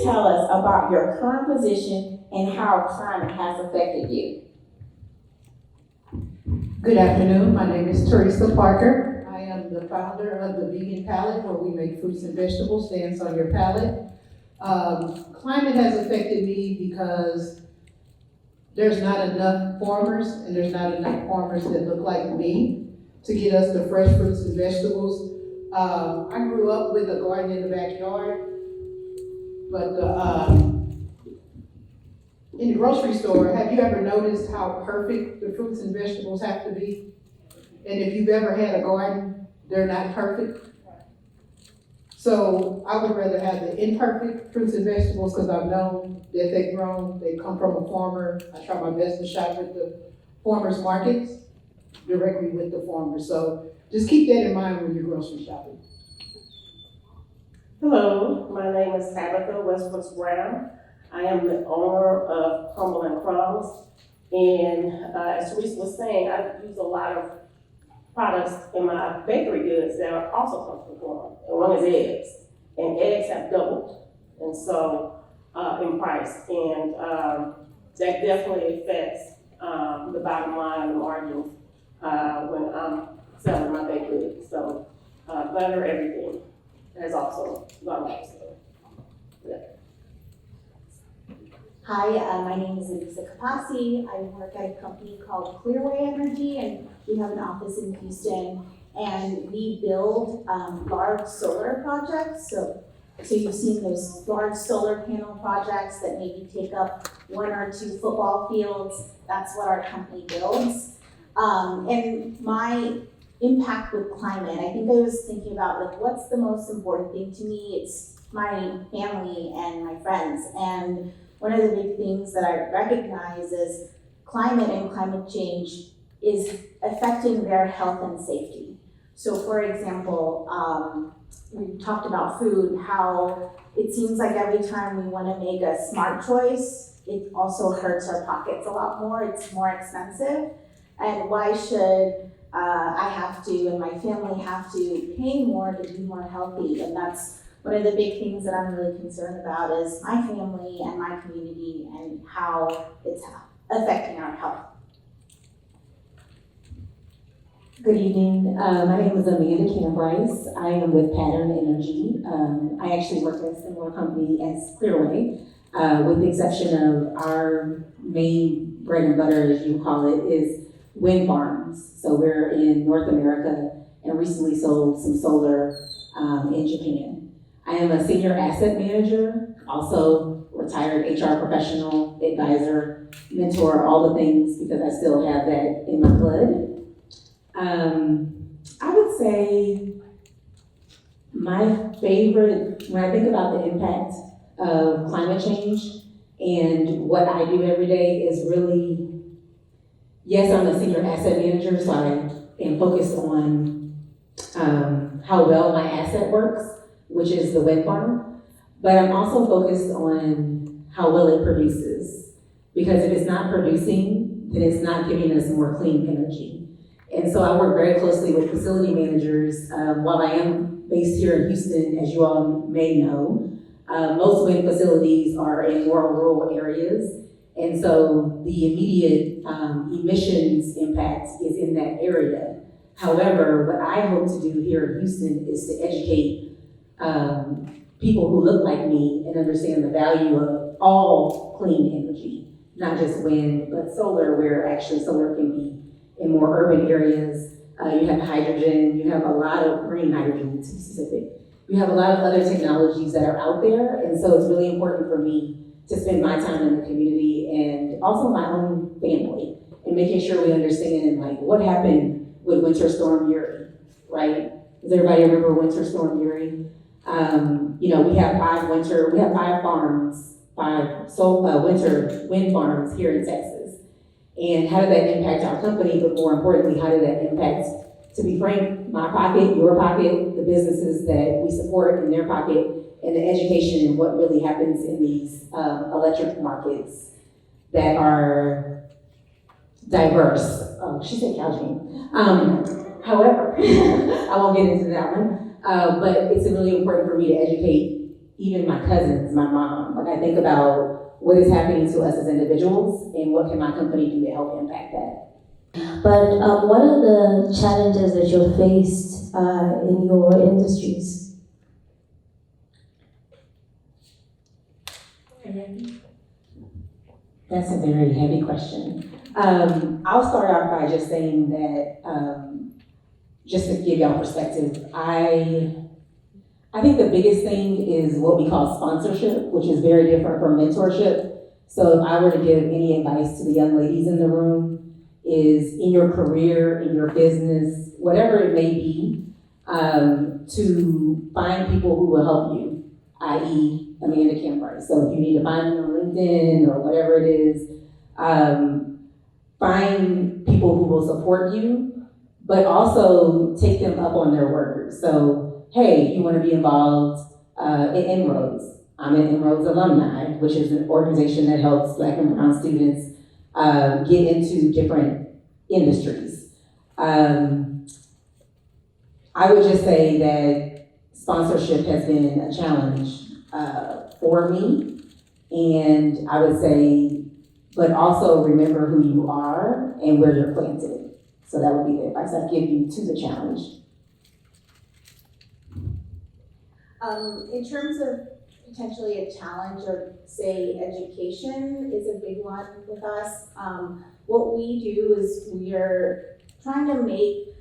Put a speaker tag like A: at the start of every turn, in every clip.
A: tell us about your current position and how climate has affected you?
B: Good afternoon, my name is Teresa Parker. I am the founder of the Vegan Palette, where we make fruits and vegetables dance on your palate. Climate has affected me because there's not enough farmers, and there's not enough farmers that look like me to get us the fresh fruits and vegetables. I grew up with a garden in the backyard, but in the grocery store, have you ever noticed how perfect the fruits and vegetables have to be? And if you've ever had a garden, they're not perfect. So I would rather have the imperfect fruits and vegetables, because I've known that they've grown, they come from a farmer. I try my best to shop at the farmers markets, directly with the farmers. So just keep that in mind when you're grocery shopping.
C: Hello, my name is Tabitha Westbrooks Brown. I am the owner of Crumble and Crumbs. And as Teresa was saying, I use a lot of products in my bakery goods that are also come from farm. And one is eggs. And eggs have doubled. And so, in price. And that definitely affects the bottom line, the margins, when I'm selling my baked goods. So, butter, everything has also gone up. So, yeah.
D: Hi, my name is Elisa Capasi. I work at a company called Clearway Energy, and we have an office in Houston. And we build large solar projects. So you've seen those large solar panel projects that maybe take up 1 or 2 football fields. That's what our company builds. And my impact with climate, I think I was thinking about, like, what's the most important thing to me? It's my family and my friends. And one of the big things that I recognize is climate and climate change is affecting their health and safety. So for example, we talked about food, how it seems like every time we want to make a smart choice, it also hurts our pockets a lot more. It's more expensive. And why should I have to, and my family have to pay more to be more healthy? And that's one of the big things that I'm really concerned about, is my family and my community and how it's affecting our health.
E: Good evening. My name is Amanda Keenan-Bryce. I am with Pattern Energy. I actually work at a similar company as Clearway, with the exception of our main bread and butter, as you call it, is wind farms. So we're in North America and recently sold some solar in Japan. I am a senior asset manager, also retired HR professional, advisor, mentor, all the things, because I still have that in my blood. I would say my favorite, when I think about the impact of climate change and what I do every day, is really, yes, I'm a senior asset manager, so I am focused on how well my asset works, which is the wind farm, but I'm also focused on how well it produces. Because if it's not producing, then it's not giving us more clean energy. And so I work very closely with facility managers. While I am based here in Houston, as you all may know, most wind facilities are in more rural areas. And so the immediate emissions impact is in that area. However, what I hope to do here in Houston is to educate people who look like me and understand the value of all clean energy, not just wind, but solar, where actually solar can be in more urban areas. You have hydrogen, you have a lot of green hydrogen, to be specific. You have a lot of other technologies that are out there, and so it's really important for me to spend my time in the community and also my own family, and making sure we understand, like, what happened with Winter Storm Uri, right? Does everybody remember Winter Storm Uri? We have 5 farms, 5 winter wind farms here in Texas. And how did that impact our company? But more importantly, how did that impact, to be frank, my pocket, your pocket, the businesses that we support in their pocket, and the education and what really happens in these electric markets that are diverse. Oh, she said Calgene. However, I won't get into that one. But it's really important for me to educate even my cousins, my mom. Like I think about what is happening to us as individuals and what can my company do to help impact that.
F: But what are the challenges that you're faced in your industries?
E: That's a very heavy question. I'll start off by just saying that, just to give y'all perspective, I think the biggest thing is what we call sponsorship, which is very different from mentorship. So if I were to give any advice to the young ladies in the room, is in your career, in your business, whatever it may be, to find people who will help you, i.e. Amanda Cambright. So if you need to find me on LinkedIn or whatever it is, find people who will support you, but also take them up on their word. So, hey, you want to be involved in Inroads. I'm an Inroads alumni, which is an organization that helps Black and brown students get into different industries. I would just say that sponsorship has been a challenge for me, and I would say, but also remember who you are and where you're planted. So that would be the advice I'd give you to the challenge.
D: In terms of potentially a challenge or say education is a big one with us. What we do is we're trying to make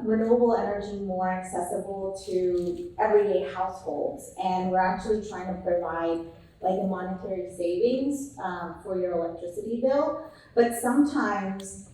D: renewable energy more accessible to everyday households, and we're actually trying to provide like a monetary savings for your electricity bill. But sometimes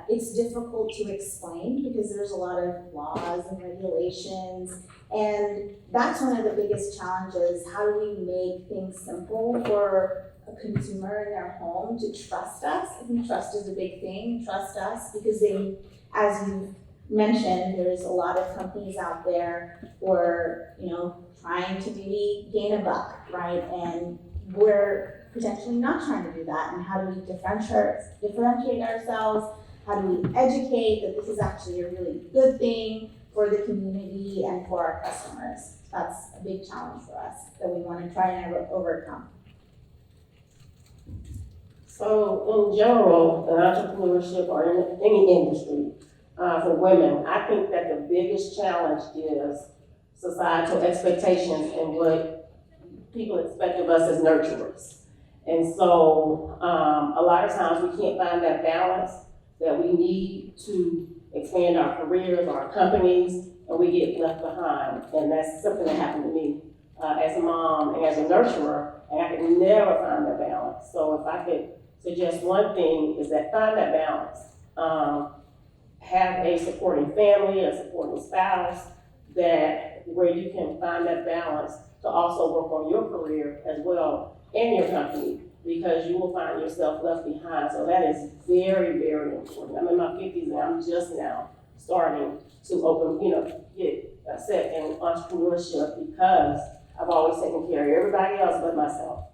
D: it's difficult to explain because there's a lot of laws and regulations, and that's one of the biggest challenges. How do we make things simple for a consumer in their home to trust us? I think trust is a big thing. Trust us because they, as you mentioned, there's a lot of companies out there who are, trying to maybe gain a buck, right? And we're potentially not trying to do that. And how do we differentiate ourselves? How do we educate that this is actually a really good thing for the community and for our customers? That's a big challenge for us that we want to try and overcome.
C: So in general, in entrepreneurship or in any industry, for women, I think that the biggest challenge is societal expectations and what people expect of us as nurturers. And so a lot of times we can't find that balance that we need to expand our careers, our companies, and we get left behind. And that's something that happened to me as a mom and as a nurturer, and I could never find that balance. So if I could suggest one thing is that find that balance. Have a supporting family, a supporting spouse, where you can find that balance to also work on your career as well and your company, because you will find yourself left behind. So that is very, very important. I'm in my 50s and I'm just now starting to get set in entrepreneurship because I've always taken care of everybody else but myself.